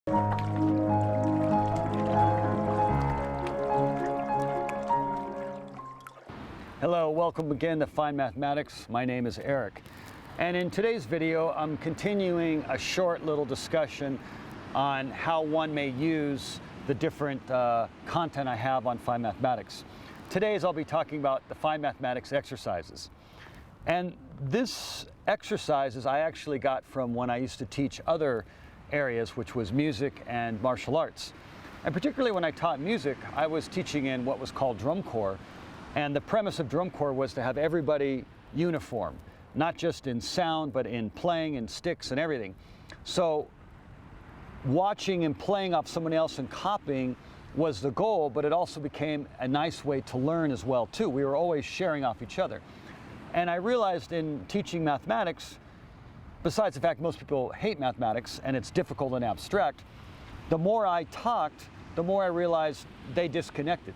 Hello, welcome again to Fine Mathematics. My name is Eric. And in today's video, I'm continuing a short little discussion on how one may use the different content I have on Fine Mathematics. Today I'll be talking about the Fine Mathematics exercises. And this exercises I actually got from when I used to teach other areas, which was music and martial arts. And particularly when I taught music, I was teaching in what was called drum corps. And the premise of drum corps was to have everybody uniform, not just in sound, but in playing and sticks and everything. So watching and playing off someone else and copying was the goal, but it also became a nice way to learn as well too. We were always sharing off each other. And I realized in teaching mathematics, besides the fact most people hate mathematics and it's difficult and abstract, the more I talked, the more I realized they disconnected.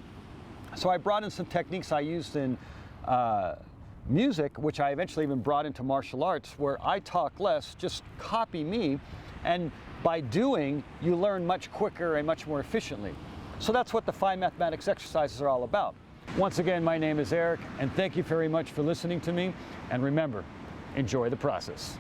So I brought in some techniques I used in music, which I eventually even brought into martial arts, where I talk less, just copy me, and by doing, you learn much quicker and much more efficiently. So that's what the Fine Mathematics exercises are all about. Once again, my name is Eric, and thank you very much for listening to me. And remember, enjoy the process.